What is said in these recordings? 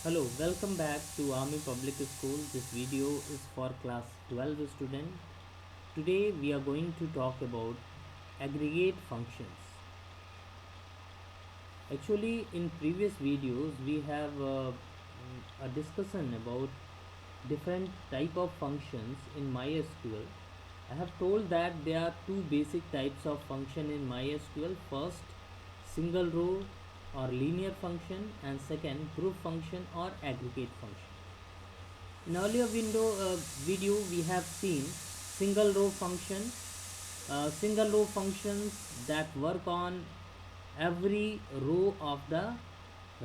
Hello, welcome back to Army Public School. This video is for class 12 student. Today we are going to talk about aggregate functions. Actually, in previous videos we have a discussion about different type of functions in MySQL. I have told that there are two basic types of function in MySQL. First, single row or linear function, and second, group function or aggregate function. In earlier video we have seen single row function, single row functions that work on every row of the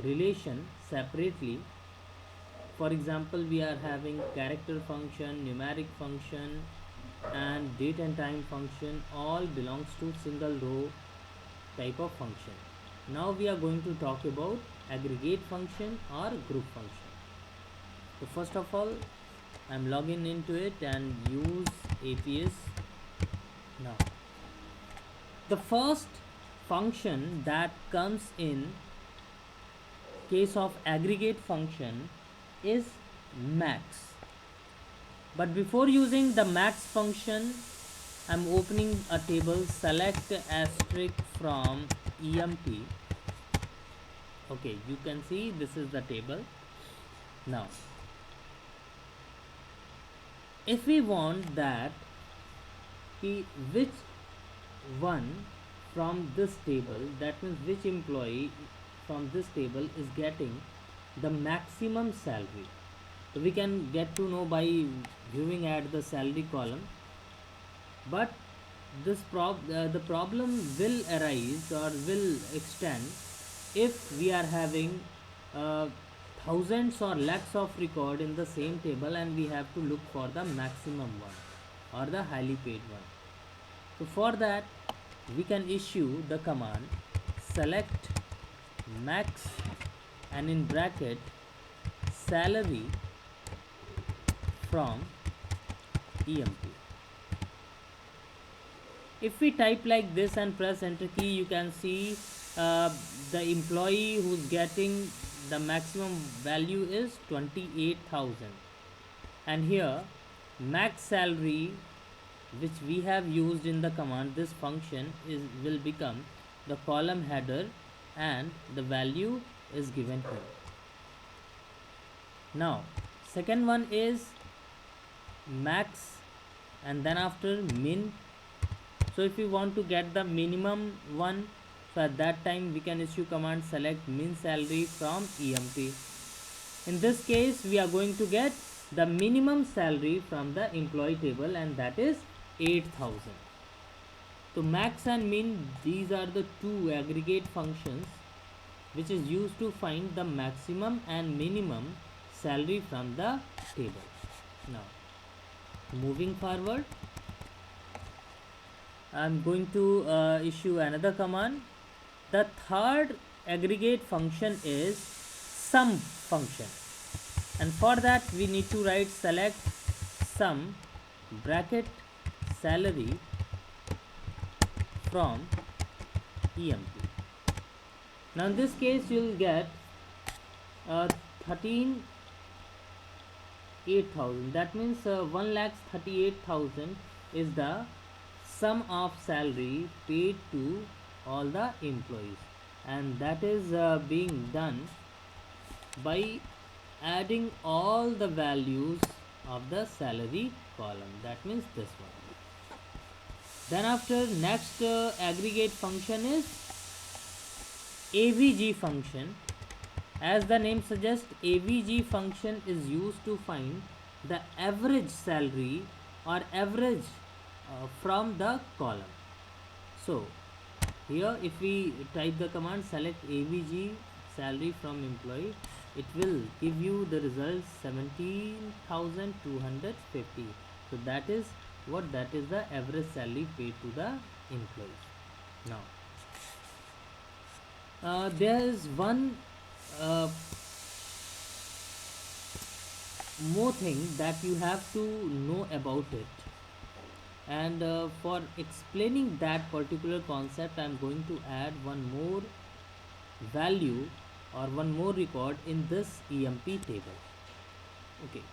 relation separately. For example, we are having character function, numeric function, and date and time function. All belongs to single row type of function. Now we are going to talk about aggregate function or group function. So first of all, I'm logging into it and use APS. Now the first function that comes in case of aggregate function is max. But before using the max function, I'm opening a table, select asterisk from EMP. Okay, you can see this is the table. Now if we want that which one from this table, that means which employee from this table is getting the maximum salary, so we can get to know by viewing at the salary column. But the problem will arise or will extend if we are having uh, thousands or lakhs of record in the same table and we have to look for the maximum one or the highly paid one. So for that we can issue the command select max and in bracket salary from EMP. If we type like this and press enter key, you can see the employee who's getting the maximum value is 28,000, and here max salary which we have used in the command, this function will become the column header and the value is given here. Now second one is max and then after min. So if we want to get the minimum one, so at that time we can issue command select min salary from EMP. In this case we are going to get the minimum salary from the employee table, and that is 8,000. So max and min, these are the two aggregate functions which is used to find the maximum and minimum salary from the table. Now moving forward, I am going to issue another command. The third aggregate function is sum function, and for that we need to write select sum bracket salary from EMP. Now in this case you will get 38,000. That means 1,38,000 is the sum of salary paid to all the employees, and that is being done by adding all the values of the salary column, that means this one. Then after, next aggregate function is AVG function. As the name suggests, AVG function is used to find the average salary or average from the column. So here if we type the command select AVG salary from employee, it will give you the result 17,250. So that is what, that is the average salary paid to the employees. Now there is one more thing that you have to know about it, and for explaining that particular concept I am going to add one more value or one more record in this EMP table. Okay,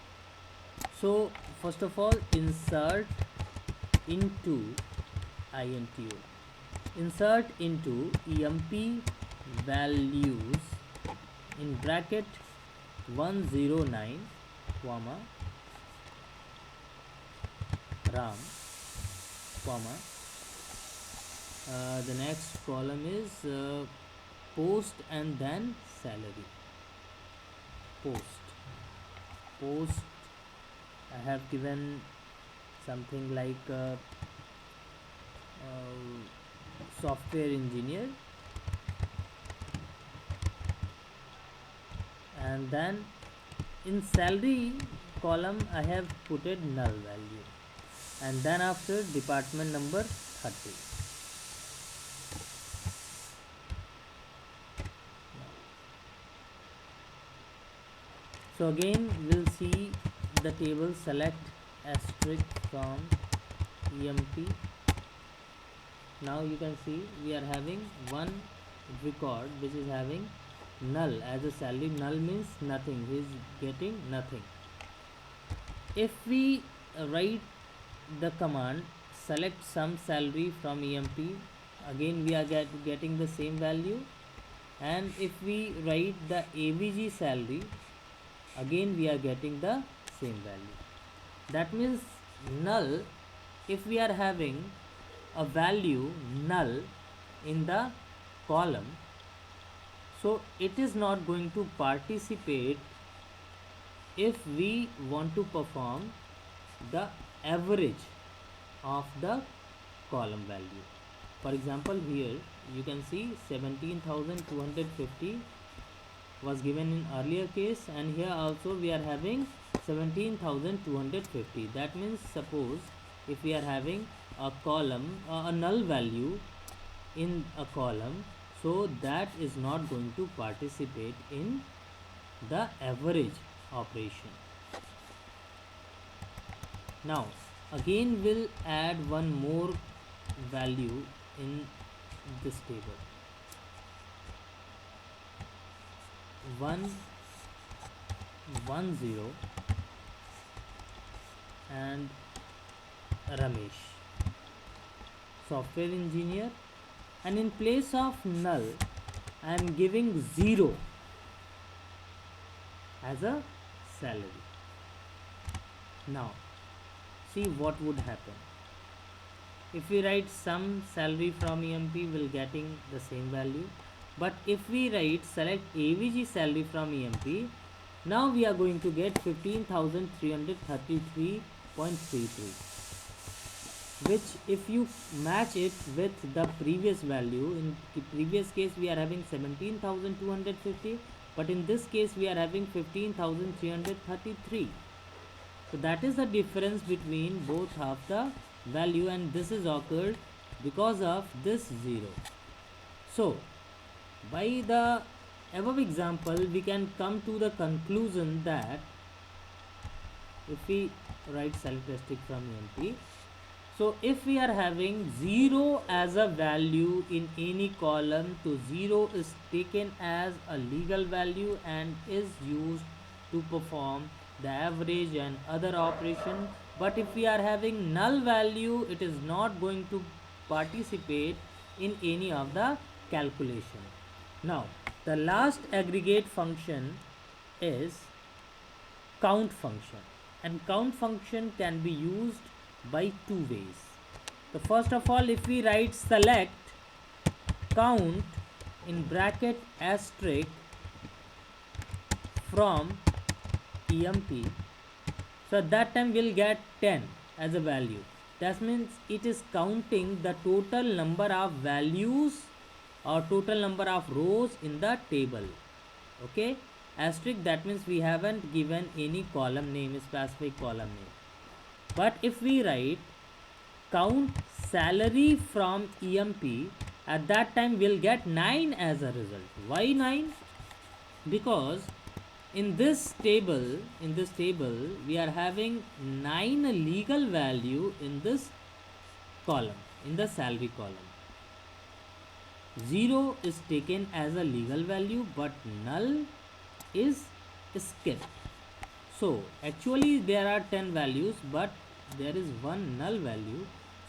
so first of all, insert into INTO, insert into EMP values in bracket 109 comma RAM comma the next column is post and then salary. Post I have given something like software engineer, and then in salary column I have put it null value, and then after department number 30. So again we'll see the table, select asterisk from EMP. Now you can see we are having one record which is having null as a salary. Null means nothing, he is getting nothing. If we write the command select some salary from EMP, again we are getting the same value. And if we write the AVG salary, again we are getting the same value. That means null, if we are having a value null in the column, so it is not going to participate if we want to perform the average of the column value. For example, here you can see 17,250 was given in earlier case, and here also we are having 17,250. That means suppose if we are having a column a null value in a column, so that is not going to participate in the average operation. Now again we'll add one more value in this table, 110 and Ramesh, software engineer, and in place of null I am giving 0 as a salary. Now see what would happen. If we write some salary from EMP, we'll getting the same value. But if we write select AVG salary from EMP, now we are going to get 15,333.33, which if you match it with the previous value, in the previous case we are having 17,250, but in this case we are having 15,333. So that is the difference between both of the value, and this is occurred because of this 0. So by the above example we can come to the conclusion that if we write select asterisk from EMP, so if we are having 0 as a value in any column, so 0 is taken as a legal value and is used to perform the average and other operation. But if we are having null value, it is not going to participate in any of the calculation. Now the last aggregate function is count function, and count function can be used by two ways. So first of all, if we write select count in bracket asterisk from EMP, so at that time we'll get 10 as a value. That means it is counting the total number of values or total number of rows in the table. Okay, asterisk, that means we haven't given any column name, specific column name. But if we write count salary from EMP, at that time we'll get 9 as a result. Why 9? Because in this table we are having 9 legal value in this column, in the salary column. 0 is taken as a legal value, but null is skipped. So actually there are 10 values, but there is one null value.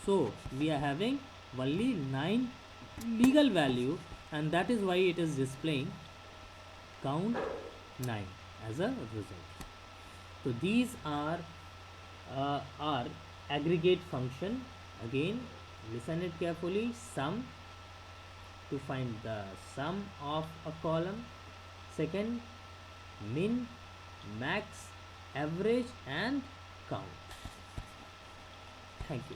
So we are having only 9 legal value, and that is why it is displaying count 9 as a result. So these are aggregate function. Again, listen it carefully. Sum, to find the sum of a column. Second, min, max, average and count. Thank you.